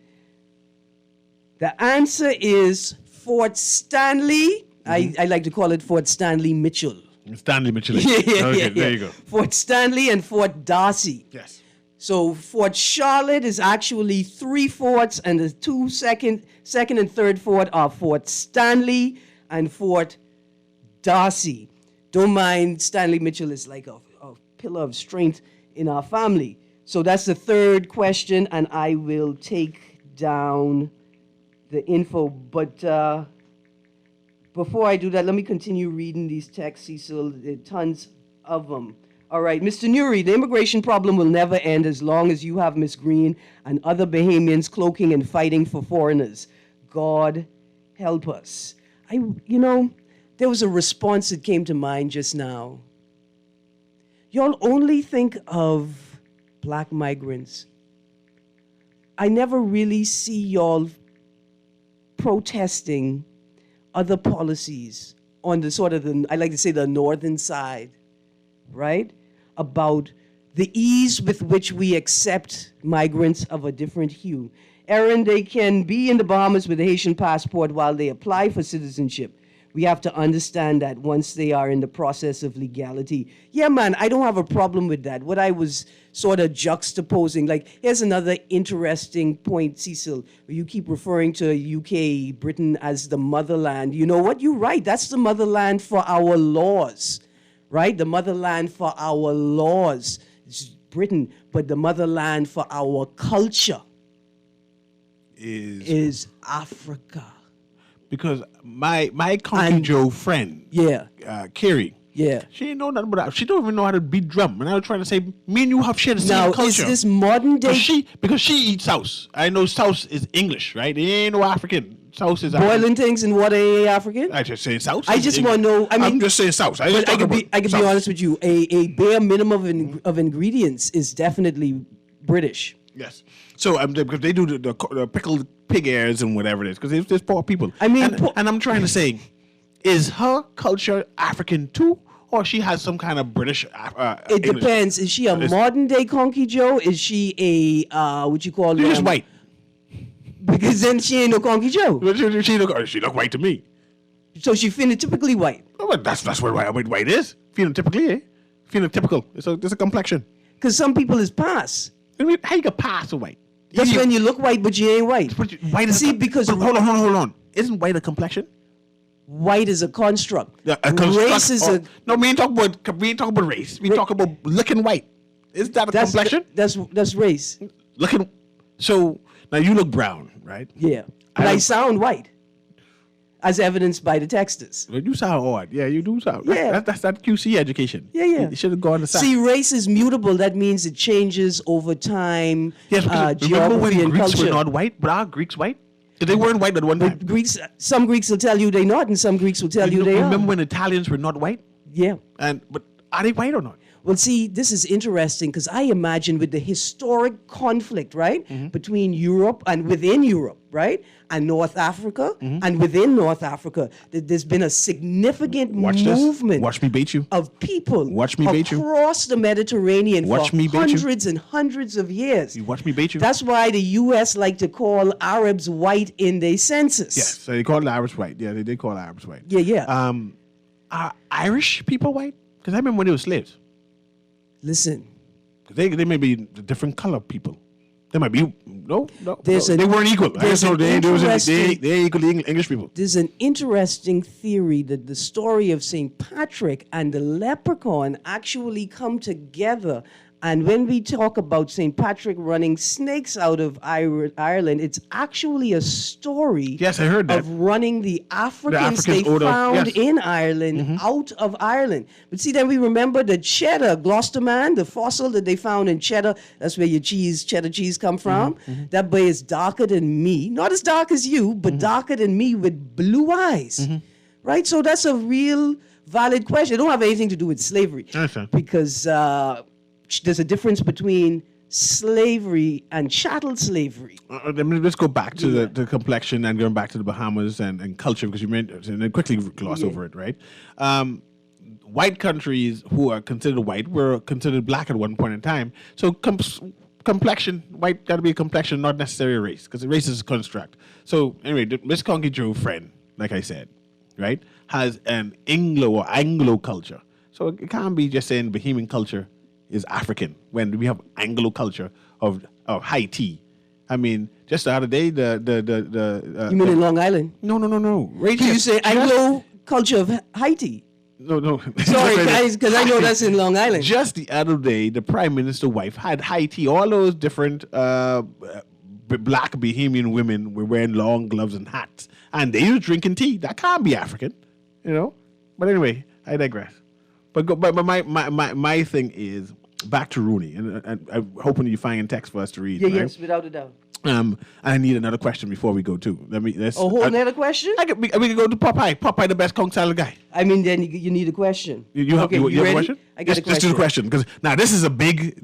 The answer is Fort Stanley. I like to call it Fort Stanley Mitchell. Stanley Mitchell. There you go. Fort Stanley and Fort Darcy. Yes. So Fort Charlotte is actually 3 forts, and the second and third fort are Fort Stanley and Fort Darcy. Don't mind, Stanley Mitchell is like a pillar of strength in our family. So that's the third question, and I will take down the info. But before I do that, let me continue reading these texts, Cecil. There are tons of them. All right, Mr. Newry, the immigration problem will never end as long as you have Miss Green and other Bahamians cloaking and fighting for foreigners. God help us. There was a response that came to mind just now. Y'all only think of black migrants. I never really see y'all protesting other policies on the I like to say the northern side, right? About the ease with which we accept migrants of a different hue. Aaron, they can be in the Bahamas with a Haitian passport while they apply for citizenship. We have to understand that once they are in the process of legality. Yeah, man, I don't have a problem with that. What I was sort of juxtaposing, here's another interesting point, Cecil, where you keep referring to UK, Britain as the motherland. You know what? You're right. That's the motherland for our laws, right? The motherland for our laws is Britain, but the motherland for our culture is Africa. Because my Country Joe friend, Carrie, she ain't know nothing about that. She don't even know how to beat drum. And I was trying to say, me and you have shared the same culture. Now, is this modern day? Because she eats souse. I know souse is English, right? It ain't no African. Souse is African. Boiling things in water ain't African? I just saying souse. I just want to know. I'm just saying souse. I can be honest with you. A bare minimum of ingredients is definitely British. Yes. So because they do the pickled pig ears and whatever it is, because there's poor people. I mean, and I'm trying to say, is her culture African too, or she has some kind of British? It depends. Is she a modern day Conky Joe? Is she a what you call? She's just white. Because then she ain't no Conky Joe. She look white to me. So she phenotypically white. Oh, well, that's what white is. Phenotypically, eh? Phenotypical. It's a complexion. Because some people is pass. I mean, how you can pass a white? That's when you look white, but you ain't white. White is hold on. Isn't white a complexion? White is a construct. Yeah, race is a. No, we ain't talking about race. We talk about looking white. Is that a complexion? That's race. Looking. So now you look brown, right? Yeah, but I sound white, as evidenced by the texters. Well, you sound odd. Yeah, you do sound. Yeah, that's that QC education. Yeah. You should have gone to science. See, race is mutable. That means it changes over time. Yes, remember when and Greeks culture. were not white, but are Greeks white? They weren't white at one time. Some Greeks will tell you they're not, and some Greeks will tell you they are. Remember when Italians were not white? Yeah. But are they white or not? Well, see, this is interesting because I imagine with the historic conflict, right, between Europe and within Europe, right, and North Africa and within North Africa, that there's been a significant movement. Watch me bait you. Of people across the Mediterranean for hundreds and hundreds of years. You watch me bait you. That's why the U.S. like to call Arabs white in their census. Yes, so they call the Arabs white. Yeah, they did call the Arabs white. Yeah. Are Irish people white? Because I remember when they were slaves. Listen. They may be different color people. They might be no. They weren't equal. They ain't equal English people. There's an interesting theory that the story of St. Patrick and the leprechaun actually come together And when we talk about St. Patrick running snakes out of Ireland, it's actually a story Yes, I heard that. of running the Africans Africans they out of- found yes. in Ireland out of Ireland. But see, then we remember the cheddar, Gloucester man, the fossil that they found in cheddar. That's where your cheddar cheese come from. That boy is darker than me. Not as dark as you, but darker than me with blue eyes. Right? So that's a real valid question. It don't have anything to do with slavery. Understand. Because there's a difference between slavery and chattel slavery. Let's go back to the complexion and going back to the Bahamas and culture, because you mentioned, and then quickly gloss over it, right? White countries who are considered white were considered black at one point in time. So complexion, white got to be a complexion, not necessarily a race, because race is a construct. So anyway, Miss Conky Joe friend, like I said, right, has an Anglo culture. So it can't be just saying Bahamian culture is African when we have Anglo culture of Haiti. I mean, just the other day, You mean in Long Island? No. Right Do here. you say Anglo culture of Haiti? No. Sorry, guys, because I know that's in Long Island. Just the other day, the prime minister's wife had Haiti. All those different black Bahamian women were wearing long gloves and hats, and they were drinking tea. That can't be African, you know. But anyway, I digress. But my thing is back to Rooney, and I'm hoping you find a text for us to read. Yeah, right? yes, without a doubt. I need another question before we go too. Let's. A whole another question? We can go to Popeye. Popeye, the best conch salad guy. I mean, then you need a question. You have, okay, you have a ready? question? I got a question. Just do the question, because now this is a big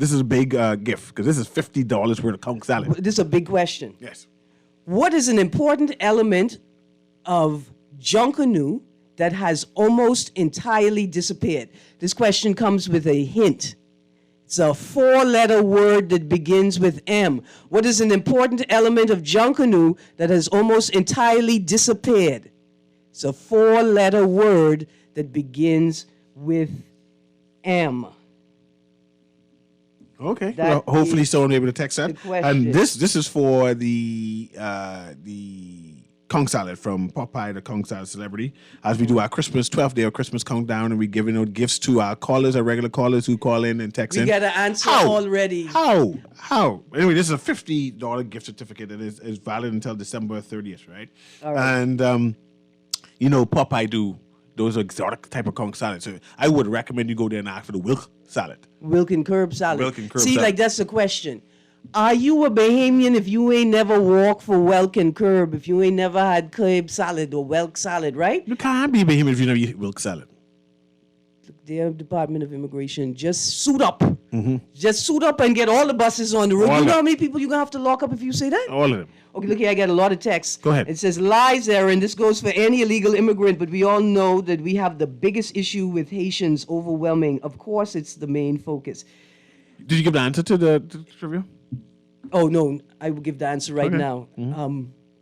gift, because this is $50 worth of conch salad. This is a big question. Yes. What is an important element of Junkanoo that has almost entirely disappeared? This question comes with a hint. It's a 4-letter word that begins with M. What is an important element of Junkanoo that has almost entirely disappeared? It's a 4-letter word that begins with M. Okay. That Well, hopefully is someone will be able to text that. the question. And this is for the conch salad from Popeye, the conch salad celebrity, as we do our 12th day of Christmas countdown, and we're giving out gifts to our callers, our regular callers who call in and text We in. got an answer How? already. How? Anyway, this is a $50 gift certificate that is valid until December 30th, right? All right. And, Popeye do those exotic type of conch salad. So I would recommend you go there and ask for the Wilk salad. Wilk and curb salad. Wilk and curb See, salad. like that's the question. Are you a Bahamian if you ain't never walked for Welk and curb, if you ain't never had curb salad or Welk salad, right? You can't be Bahamian if you never eat Wilk salad. Dear Department of Immigration, just suit up. Just suit up and get all the buses on the road. All You know of how many people you're going to have to lock up if you say that? All of them. Okay, look here, I got a lot of texts. Go ahead. It says, lies, Aaron. This goes for any illegal immigrant, but we all know that we have the biggest issue with Haitians overwhelming. Of course, it's the main focus. Did you give the answer to the trivia? Oh, no, I will give the answer right Okay. now.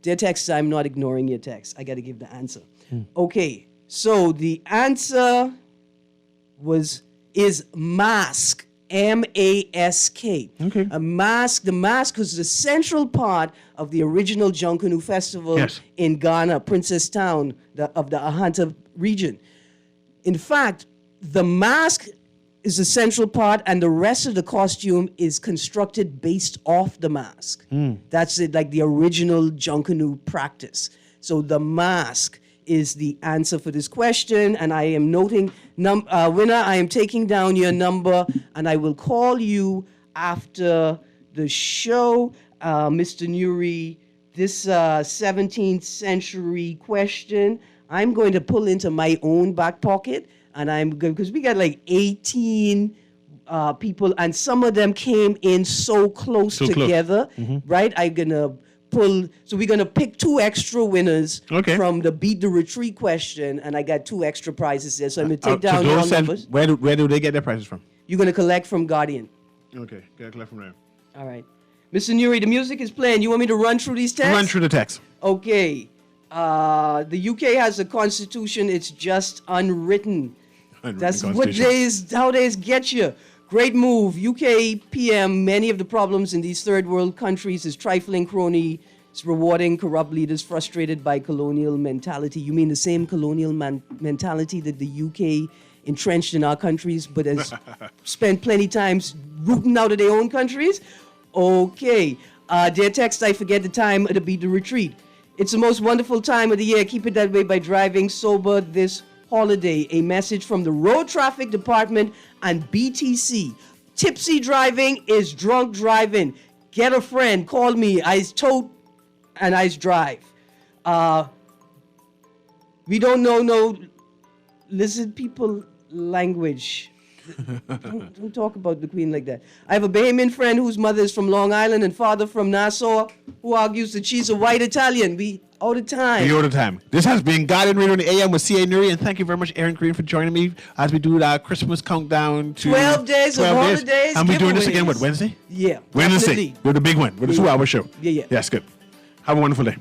Dear text, I'm not ignoring your text. I got to give the answer. Okay, so the answer is mask, M-A-S-K. Okay. A mask, the mask was the central part of the original Junkanoo Festival Yes. in Ghana, Princess Town of the Ahanta region. In fact, the mask is the central part, and the rest of the costume is constructed based off the mask. That's it, like the original Junkanoo practice. So the mask is the answer for this question, and I am noting, winner, I am taking down your number, and I will call you after the show. Mr. Newry, this 17th century question, I'm going to pull into my own back pocket, and I'm going, because we got like 18 people, and some of them came in so close together, right? I'm going to pull, so we're going to pick 2 extra winners from the Beat the Retreat question, and I got 2 extra prizes there. So I'm going to take down so your those numbers. where do they get their prizes from? You're going to collect from Guardian. Okay, get collect from there. All right. Mr. Newry, the music is playing. You want me to run through these texts? Run through the text. Okay. The UK has a constitution. It's just unwritten. That's what how they get you. Great move. UK PM, many of the problems in these third world countries is trifling crony. It's rewarding corrupt leaders frustrated by colonial mentality. You mean the same colonial mentality that the UK entrenched in our countries, but has spent plenty times rooting out of their own countries. Okay. Dear text, I forget the time. It'll be the retreat. It's the most wonderful time of the year. Keep it that way by driving sober this holiday. A message from the Road Traffic Department and BTC. Tipsy driving is drunk driving. Get a friend. Call me. I's tote and I's drive. We don't know no lizard people language. Don't talk about the Queen like that. I have a Bahamian friend whose mother is from Long Island and father from Nassau, who argues that she's a white Italian. We all the time. This has been Guardian Radio in the AM with C.A. Newry, and thank you very much, Aaron Green, for joining me as we do our Christmas countdown to 12 days of holidays. And we're doing this again, what, Wednesday? Yeah. Wednesday. Definitely. With the big one, with the 2-hour show. Yeah. Yes, good. Have a wonderful day.